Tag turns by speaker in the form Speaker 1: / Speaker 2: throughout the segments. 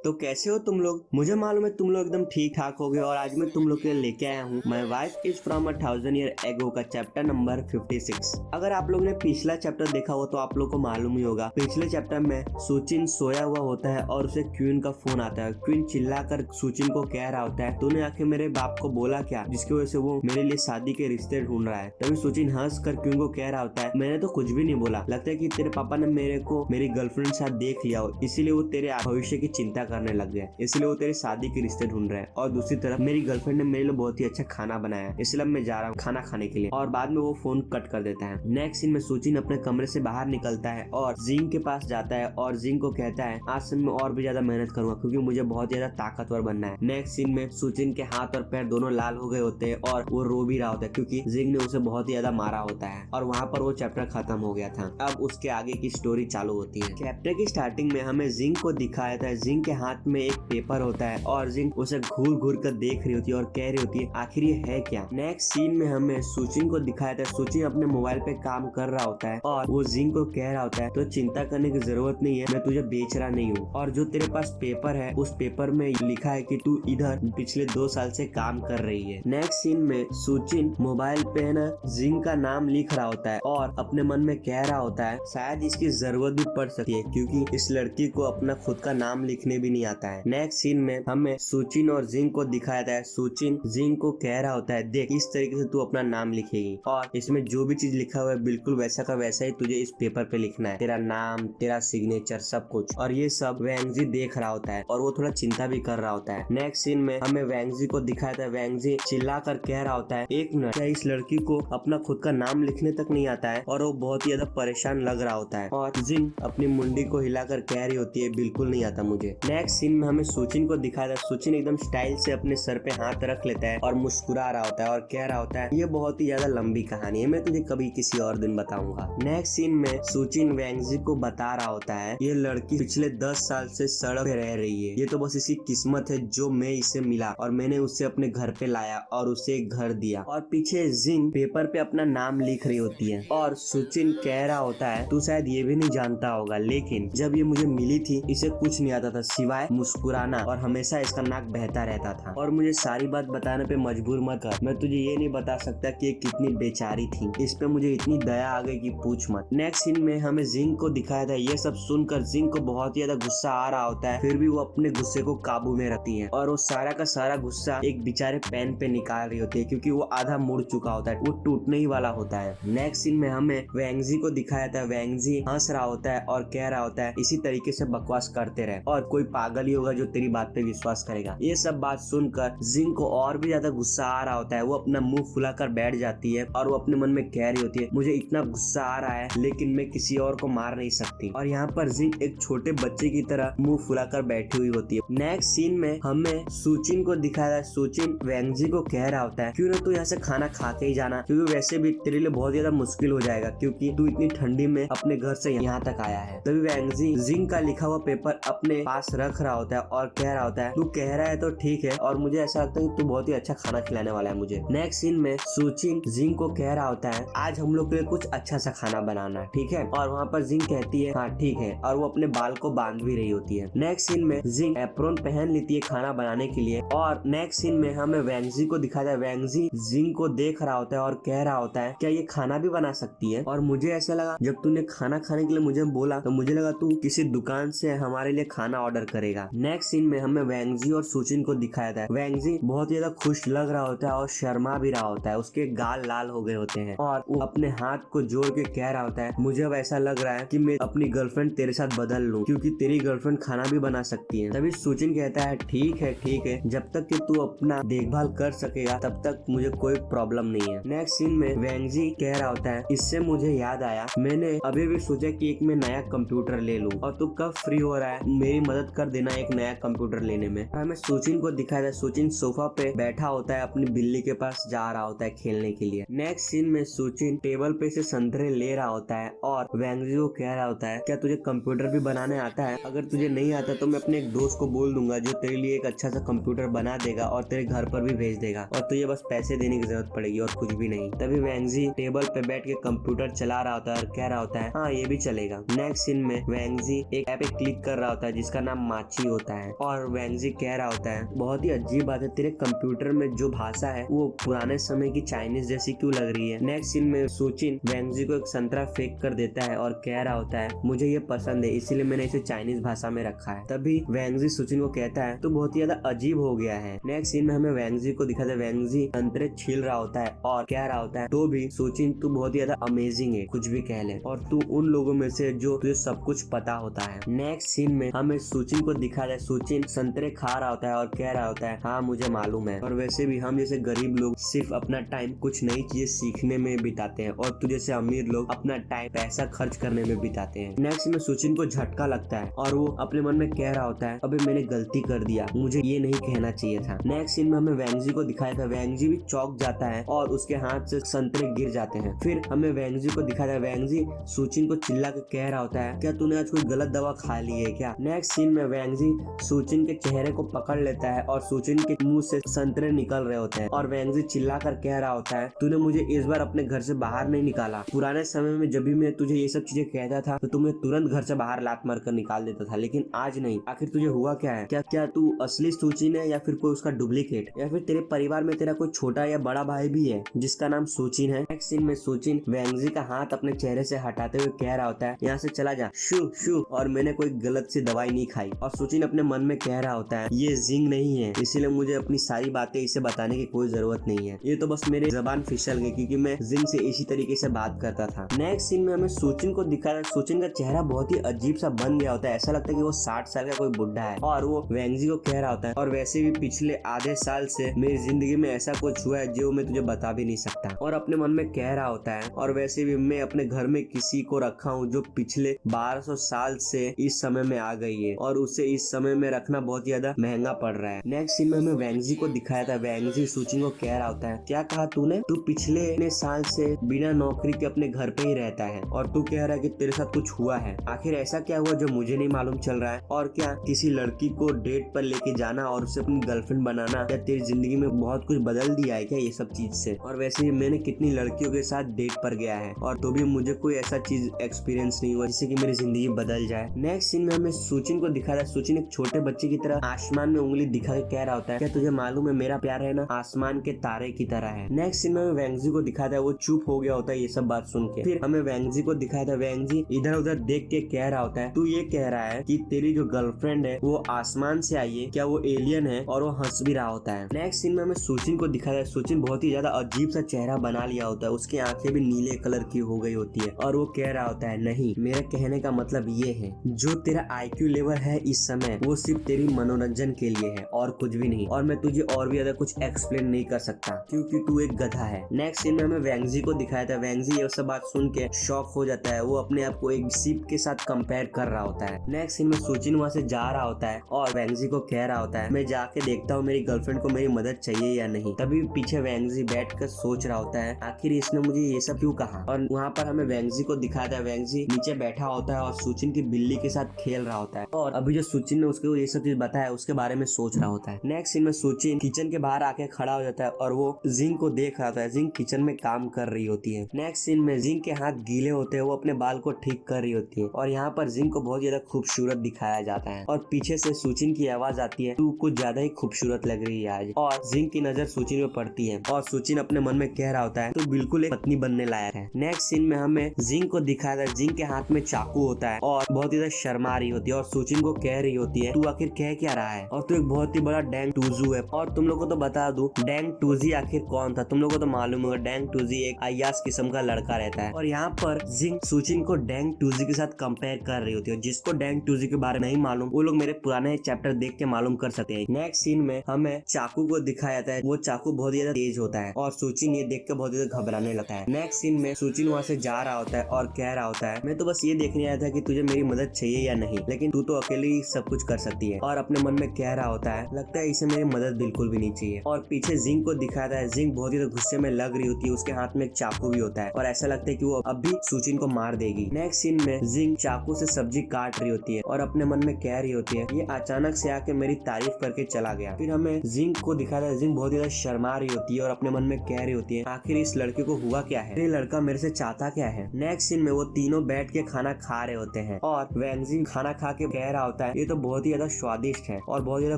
Speaker 1: तो कैसे हो तुम लोग? मुझे मालूम है तुम लोग एकदम ठीक ठाक हो गए और आज मैं तुम लोग के लिए लेके आया हूँ my wife is from a 1000 year ago का चैप्टर नंबर 56। अगर आप लोग ने पिछला चैप्टर देखा हो तो आप लोग को मालूम ही होगा। पिछले चैप्टर में सुचिन सोया हुआ होता है और उसे क्वीन का फोन आता है। क्वीन चिल्लाकर सुचिन को कह रहा होता है, तूने आखिर मेरे बाप को बोला क्या जिसकी वजह से वो मेरे लिए शादी के रिश्ते ढूंढ रहा है। तभी सुचिन हंस कर क्वीन को कह रहा होता है, मैंने तो कुछ भी नहीं बोला, लगता है कि तेरे पापा ने मेरे को मेरी गर्लफ्रेंड साथ देख लिया हो, इसीलिए वो तेरे भविष्य की चिंता करने लग गए, इसलिए वो तेरी शादी के रिश्ते ढूंढ रहे हैं। और दूसरी तरफ मेरी गर्लफ्रेंड ने मेरे लिए बहुत ही अच्छा खाना बनाया, इसलिए मैं जा रहा हूँ खाना खाने के लिए। और बाद में वो फोन कट कर देता है। नेक्स्ट सीन में सुचिन अपने कमरे से बाहर निकलता है और जिंग के पास जाता है और जिंग को कहता है, आज से मैं और भी ज्यादा मेहनत करूंगा क्योंकि मुझे बहुत ज्यादा ताकतवर बनना है। नेक्स्ट सीन में सुचिन के हाथ और पैर दोनों लाल हो गए होते हैं और वो रो भी रहा होता है क्योंकि जिंग ने उसे बहुत ही ज्यादा मारा होता है। और वहाँ पर वो चैप्टर खत्म हो गया था। अब उसके आगे की स्टोरी चालू होती है। चैप्टर की स्टार्टिंग में हमें जिंग को दिखाया था। जिंग के हाथ में एक पेपर होता है और जिंग उसे घूर घूर कर देख रही होती है और कह रही होती है, आखिर ये है क्या। नेक्स्ट सीन में हमें सुचिन को दिखाया था। सुचिन अपने मोबाइल पे काम कर रहा होता है और वो जिंग को कह रहा होता है, तो चिंता करने की जरूरत नहीं है, मैं तुझे बेच रहा नहीं हूँ, और जो तेरे पास पेपर है उस पेपर में लिखा है कि तू इधर पिछले 2 साल से काम कर रही है। नेक्स्ट सीन में सुचिन मोबाइल पे ना जिंग का नाम लिख रहा होता है और अपने मन में कह रहा होता है, शायद इसकी जरूरत भी पड़ सकती है क्योंकि इस लड़की को अपना खुद का नाम लिखने भी नहीं आता है। नेक्स्ट सीन में हमें सुचिन और जिंग को दिखाया था। सुचिन जिंग को कह रहा होता है, देख इस तरीके से तू अपना नाम लिखेगी और इसमें जो भी चीज लिखा हुआ है बिल्कुल वैसा का वैसा ही तुझे इस पेपर पे लिखना है, तेरा नाम, तेरा सिग्नेचर, सब कुछ। और ये सब वैंगजी देख रहा होता है और वो थोड़ा चिंता भी कर रहा होता है। नेक्स्ट सीन में हमें वैंगजी को दिखाया था। वैंगजी चिल्ला कर कह रहा होता है, एक मिनट, क्या इस लड़की को अपना खुद का नाम लिखने तक नहीं आता है। और वो बहुत ही ज्यादा परेशान लग रहा होता है और जिंग अपनी मुंडी को हिलाकर कह रही होती है, बिल्कुल नहीं आता मुझे। नेक्स्ट सीन में हमें सुचिन को दिखाया था। सुचिन एकदम स्टाइल से अपने सर पे हाथ रख लेता है और मुस्कुरा रहा होता है और कह रहा होता है, ये बहुत ही ज्यादा लंबी कहानी है, मैं तुझे कभी किसी और दिन बताऊंगा। नेक्स्ट सीन में सुचिन वैंगजी को बता रहा होता है, ये लड़की पिछले 10 साल से सड़क पे रह रही है, ये तो बस इसकी किस्मत है जो मैं इसे मिला और मैंने उसे अपने घर पे लाया और उसे एक घर दिया। और पीछे जिंग पेपर पे अपना नाम लिख रही होती है और सुचिन कह रहा होता है, तू शायद ये भी नहीं जानता होगा लेकिन जब ये मुझे मिली थी इसे कुछ नहीं आता था सिवाय मुस्कुराना और हमेशा इसका नाक बहता रहता था। और मुझे सारी बात बताने पे मजबूर मत कर, मैं तुझे ये नहीं बता सकता कि ये कितनी बेचारी थी, इस पे मुझे इतनी दया आ गई कि पूछ मत। नेक्स्ट सीन में हमें जिंग को दिखाया था। ये सब सुनकर जिंग को बहुत ही ज्यादा गुस्सा आ रहा होता है, फिर भी वो अपने गुस्से को काबू में रखती है और वो सारा का सारा गुस्सा एक बेचारे पेन पे निकाल रही होती है क्योंकि वो आधा मुड़ चुका होता है, वो टूटने ही वाला होता है। नेक्स्ट सीन में हमें वैंगजी को दिखाया था। वैंगजी हंस रहा होता है और कह रहा होता है, इसी तरीके से बकवास करते रहे और कोई पागल ही होगा जो तेरी बात पे विश्वास करेगा। ये सब बात सुनकर जिंग को और भी ज्यादा गुस्सा आ रहा होता है। वो अपना मुंह फुलाकर बैठ जाती है और वो अपने मन में कह रही होती है, मुझे इतना गुस्सा आ रहा है लेकिन मैं किसी और को मार नहीं सकती। और यहाँ पर जिंग एक छोटे बच्चे की तरह मुंह फुलाकर बैठी हुई होती है। नेक्स्ट सीन में हमें सुचिन को दिखाया है। सुचिन वैंगजी को कह रहा होता है, क्यों ना तू यहाँ से खाना खा के ही जाना, क्योंकि वैसे भी तेरे लिए बहुत ज्यादा मुश्किल हो जाएगा क्योंकि तू इतनी ठंडी में अपने घर से यहाँ तक आया है। तभी वैंगजी जिंग का लिखा हुआ पेपर अपने पास रख रहा होता है और कह रहा होता है, तू कह रहा है तो ठीक है और मुझे ऐसा लगता है कि तू बहुत ही अच्छा खाना खिलाने वाला है मुझे। नेक्स्ट सीन में सुचिन जिंग को कह रहा होता है, आज हम लोग के लिए कुछ अच्छा सा खाना बनाना, ठीक है। और वहाँ पर जिंग कहती है, हाँ ठीक है, और वो अपने बाल को बांध भी रही होती है। नेक्स्ट सीन में जिंग एप्रोन पहन लेती है खाना बनाने के लिए। और नेक्स्ट सीन में हमें वैंगजी को दिखाया है। वैंगजी जिंग को देख रहा होता है और कह रहा होता है, क्या ये खाना भी बना सकती है। और मुझे ऐसा लगा जब तूने खाना खाने के लिए मुझे बोला तो मुझे लगा तू किसी दुकान से हमारे लिए खाना ऑर्डर करेगा। नेक्स्ट सीन में हमें वैंगजी और सुचिन को दिखाया था। वैंगजी बहुत ज्यादा खुश लग रहा होता है और शर्मा भी रहा होता है, उसके गाल लाल हो गए होते हैं और वो अपने हाथ को जोड़ के कह रहा होता है, मुझे अब ऐसा लग रहा है कि मैं अपनी गर्लफ्रेंड तेरे साथ बदल लूं क्योंकि तेरी गर्लफ्रेंड खाना भी बना सकती है। तभी सुचिन कहता है, ठीक है, जब तक कि तू अपना देखभाल कर सकेगा तब तक मुझे कोई प्रॉब्लम नहीं है। नेक्स्ट सीन में वैंगजी कह रहा होता है, इससे मुझे याद आया, मैंने अभी भी सोचा कि एक मैं नया कंप्यूटर ले लूं और तू कब फ्री हो रहा है, मेरी मदद कर देना एक नया कंप्यूटर लेने में। हमें सुचिन को दिखाया था। सुचिन सोफा पे बैठा होता है, अपनी बिल्ली के पास जा रहा होता है खेलने के लिए। नेक्स्ट सीन में सुचिन टेबल पे से संतरे ले रहा होता है और वैंगजी को कह रहा होता है, क्या तुझे कंप्यूटर भी बनाने आता है? अगर तुझे नहीं आता तो मैं अपने एक दोस्त को बोल दूंगा जो तेरे लिए एक अच्छा सा कंप्यूटर बना देगा और तेरे घर पर भी भेज देगा और तुझे बस पैसे देने की जरूरत पड़ेगी और कुछ भी नहीं। तभी वैंगजी टेबल पे बैठ के कंप्यूटर चला रहा होता है और कह रहा होता है, हाँ ये भी चलेगा। नेक्स्ट सीन में वैंगजी एक ऐप पे क्लिक कर रहा होता है जिसका नाम माची होता है। और वेंजी कह रहा होता है बहुत ही अजीब बात है, तेरे कंप्यूटर में जो भाषा है वो पुराने समय की चाइनीज जैसी क्यों लग रही है। नेक्स्ट सीन में सुचिन वेंजी को एक संतरा फेंक कर देता है और कह रहा होता है मुझे ये पसंद है इसीलिए मैंने इसे चाइनीज भाषा में रखा है। तभी वेंजी सुचिन को कहता है तो बहुत ही ज्यादा अजीब हो गया है। नेक्स्ट सीन में हमें वेंजी को दिखाता है, वेंजी संतरे छील रहा होता है और कह रहा होता है तो भी सुचिन तू बहुत ही ज्यादा अमेजिंग है, कुछ भी कह ले, और तू उन लोगों में से जो तुझे सब कुछ पता होता है। नेक्स्ट सीन में हमें सुचिन को दिखाता है, सुचिन संतरे खा रहा होता है और कह रहा होता है हाँ मुझे मालूम है, और वैसे भी हम जैसे गरीब लोग सिर्फ अपना टाइम कुछ नई चीजें सीखने में बिताते हैं और तू जैसे अमीर लोग अपना टाइम पैसा खर्च करने में बिताते हैं। नेक्स्ट में सुचिन को झटका लगता है और वो अपने मन में कह रहा होता है अबे मैंने गलती कर दिया, मुझे ये नहीं कहना चाहिए था। नेक्स्ट सीन में हमें वेंजी को दिखाया था, वेंजी भी चौंक जाता है और उसके हाथ से संतरे गिर जाते हैं। फिर हमें वेंजी को दिखाया था, वेंजी सुचिन को चिल्ला के कह रहा होता है क्या तूने आज कोई गलत दवा खा ली है क्या। नेक्स्ट सीन में वेंजी सुचिन के चेहरे को पकड़ लेता है और सुचिन के मुंह से संतरे निकल रहे होते हैं और वेंजी चिल्ला कर कह रहा होता है तूने मुझे इस बार अपने घर से बाहर नहीं निकाला, पुराने समय में जब भी मैं तुझे ये सब चीजें कहता था तो तुम्हें तुरंत घर से बाहर लात मार कर निकाल देता था, लेकिन आज नहीं। आखिर तुझे हुआ क्या है, क्या तू असली सुचिन है या फिर कोई उसका डुप्लीकेट, या फिर तेरे परिवार में तेरा कोई छोटा या बड़ा भाई भी है जिसका नाम सुचिन है। नेक्स्ट सीन में सुचिन वेंजी का हाथ अपने चेहरे से हटाते हुए कह रहा होता है यहाँ से चला जा शू शू, और मैंने कोई गलत सी दवाई नहीं खाई। और सुचिन अपने मन में कह रहा होता है ये जिंग नहीं है इसीलिए मुझे अपनी सारी बातें इसे बताने की कोई जरूरत नहीं है, ये तो बस मेरे जबान फिसल गई क्योंकि मैं जिंग से इसी तरीके से बात करता था। नेक्स्ट सीन में हमें सुचिन को दिखाया, सुचिन का चेहरा बहुत ही अजीब सा बन गया होता है, ऐसा लगता है कि वो 60 साल का कोई बुढ़ा है और वो वेंजी को कह रहा होता है और वैसे भी पिछले आधे साल से मेरी जिंदगी में ऐसा कुछ हुआ है जो मैं तुझे बता भी नहीं सकता। और अपने मन में कह रहा होता है और वैसे भी मैं अपने घर में किसी को रखा हूँ जो पिछले 1200 साल से इस समय में आ गई है और उसे इस समय में रखना बहुत ज्यादा महंगा पड़ रहा है। नेक्स्ट सीन में हमें वेंजी को दिखाया था, वेंजी सुचिन को कह रहा होता है क्या कहा तूने, तू पिछले इतने साल से बिना नौकरी के अपने घर पे ही रहता है और तू कह रहा है कि तेरे साथ कुछ हुआ है, आखिर ऐसा क्या हुआ जो मुझे नहीं मालूम चल रहा है, और क्या किसी लड़की को डेट पर लेके जाना और उसे अपनी गर्लफ्रेंड बनाना क्या तेरी जिंदगी में बहुत कुछ बदल दिया है क्या ये सब चीज से, और वैसे ही मैंने कितनी लड़कियों के साथ डेट पर गया है और तो भी मुझे कोई ऐसा चीज एक्सपीरियंस नहीं हुआ जिससे कि मेरी जिंदगी बदल जाए। नेक्स्ट सीन में हमें सुचिन को दिखा रहा है, सुचिन एक छोटे बच्चे की तरह आसमान में उंगली दिखा के कह रहा होता है क्या तुझे मालूम है मेरा प्यार है ना आसमान के तारे की तरह है। नेक्स्ट सीन में हमें वेंजी को दिखाता है, वो चुप हो गया होता है ये सब बात सुन के। फिर हमें वेंजी को दिखाता है, वेंजी इधर उधर देख के कह रहा होता है तू ये कह रहा है कि तेरी जो गर्लफ्रेंड है वो आसमान से आई है, क्या वो एलियन है, और वो हंस भी रहा होता है। नेक्स्ट सीन में हमें सुचिन को दिखाता है, सुचिन बहुत ही ज्यादा अजीब सा चेहरा बना लिया होता है, उसकी आंखें भी नीले कलर की हो गई होती है और वो कह रहा होता है नहीं मेरे कहने का मतलब ये है जो तेरा IQ लेवल है इस समय वो सिर्फ तेरी मनोरंजन के लिए है और कुछ भी नहीं, और मैं तुझे और भी ज्यादा कुछ एक्सप्लेन नहीं कर सकता क्योंकि तू एक गधा है। नेक्स्ट सीन में हमें वेंजी को दिखाया था, वेंजी ये सब बात सुन के शॉक हो जाता है, वो अपने आप को एक शिप के साथ कंपेयर कर रहा होता है। नेक्स्ट सीन में सुचिन वहाँ से जा रहा होता है और वेंजी को कह रहा होता है मैं जाके देखता हूँ मेरी गर्लफ्रेंड को मेरी मदद चाहिए या नहीं। तभी पीछे वेंजी बैठ कर सोच रहा होता है आखिर इसने मुझे ये सब क्यों कहा, और वहाँ पर हमें वेंजी को दिखाया था, वेंजी नीचे बैठा होता है और सुचिन की बिल्ली के साथ खेल रहा होता है और अभी जो सुचिन ने उसको ये सब चीज बताया उसके बारे में सोच रहा होता है। नेक्स्ट सीन में सुचिन किचन के बाहर आके खड़ा हो जाता है और वो जिंग को देख रहा होता है, जिंग किचन में काम कर रही होती है। नेक्स्ट सीन में जिंग के हाथ गीले होते हैं, वो अपने बाल को ठीक कर रही होती है और यहाँ पर जिंग को बहुत ज्यादा खूबसूरत दिखाया जाता है और पीछे से सुचिन की आवाज आती है तू कुछ ज्यादा ही खूबसूरत लग रही है आज, और जिंग की नजर सुचिन में पड़ती है और सुचिन अपने मन में कह रहा होता है तू बिल्कुल एक पत्नी बनने लायक है। नेक्स्ट सीन में हमें जिंग को दिखाया था, जिंग के हाथ में चाकू होता है और बहुत ज्यादा शर्मा रही होती है और सुचिन को कह रही होती है तू आखिर कह क्या रहा है, और तू एक बहुत ही बड़ा डैंग टूजू है। और तुम लोग को तो बता दूं डैंग टूजी आखिर कौन था, तुम लोग को तो मालूम होगा डैंग टूजी एक अय्याश किस्म का लड़का रहता है, और यहाँ पर जिंग सुचिन को डैंग टूजी के साथ कंपेयर कर रही होती है। जिसको डैंग टूजी के बारे में नहीं मालूम वो लोग मेरे पुराने चैप्टर देख के मालूम कर सकते हैं। नेक्स्ट सीन में हमें चाकू को दिखाया जाता है, वो चाकू बहुत ज्यादा तेज होता है और सुचिन ये देख के बहुत ज्यादा घबराने लगता है। नेक्स्ट सीन में सुचिन वहाँ से जा रहा होता है और कह रहा होता है मैं तो बस ये देखने आया था कि तुझे मेरी मदद चाहिए या नहीं, लेकिन तू तो अकेली सब कुछ कर सकती है, और अपने मन में कह रहा होता है लगता है इसे मेरी मदद बिल्कुल भी नहीं चाहिए। और पीछे जिंग को दिखाता है, जिंग बहुत ही गुस्से में लग रही होती है, उसके हाथ में एक चाकू भी होता है और ऐसा लगता है कि वो अब भी सुचिन को मार देगी। नेक्स्ट सीन में जिंग चाकू से सब्जी काट रही होती है और अपने मन में कह रही होती है ये अचानक से आके मेरी तारीफ करके चला गया। फिर हमें जिंग को दिखाता है, जिंग बहुत ज्यादा शर्मा रही होती है और अपने मन में कह रही होती है आखिर इस लड़के को हुआ क्या है, ये लड़का मेरे से चाहता क्या है। नेक्स्ट सीन में वो तीनों बैठ के खाना खा रहे होते हैं और वेंजी खाना खा के कह रहा होता होता है ये तो बहुत ही ज्यादा स्वादिष्ट है और बहुत ज्यादा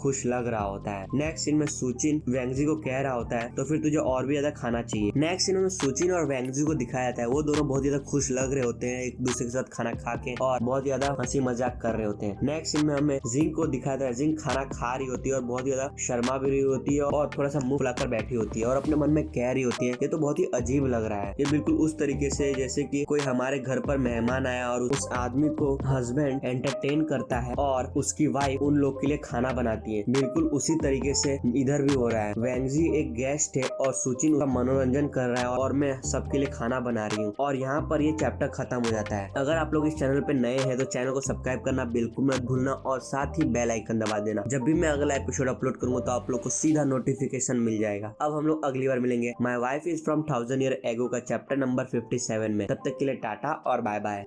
Speaker 1: खुश लग रहा होता है। नेक्स्ट सीन में सुचिन वेंगजी को कह रहा होता है तो फिर तुझे और भी ज्यादा खाना चाहिए। नेक्स्ट सीन में सुचिन और वेंगजी को दिखाया जाता है, वो दोनों बहुत ज्यादा खुश लग रहे होते हैं एक दूसरे के साथ खाना खा के और बहुत ज्यादा हंसी मजाक कर रहे होते हैं। नेक्स्ट सीन में हमें जिंग को दिखाया जाता है, जिंग खाना खा रही होती है और बहुत ज्यादा शर्मा भी रही होती है और थोड़ा सा मुंह फुलाकर बैठी होती है और अपने मन में कह रही होती है ये तो बहुत ही अजीब लग रहा है। ये बिल्कुल उस तरीके से जैसे कि कोई हमारे घर पर मेहमान आया और उस आदमी को हस्बैंड एंटरटेन करता है और उसकी वाइफ उन लोग के लिए खाना बनाती है, बिल्कुल उसी तरीके से इधर भी हो रहा है। वेंगजी एक गेस्ट है और सुचिन उसका मनोरंजन कर रहा है और मैं सबके लिए खाना बना रही हूँ और यहाँ पर ये चैप्टर खत्म हो जाता है। अगर आप लोग इस चैनल पे नए हैं तो चैनल को सब्सक्राइब करना बिल्कुल मत भूलना और साथ ही बेल आइकन दबा देना। जब भी मैं अगला एपिसोड अपलोड करूंगा तो आप लोग को सीधा नोटिफिकेशन मिल जाएगा। अब हम लोग अगली बार मिलेंगे my wife is from 1000 year ago का चैप्टर नंबर 57 में। तब तक के लिए टाटा और बाय बाय।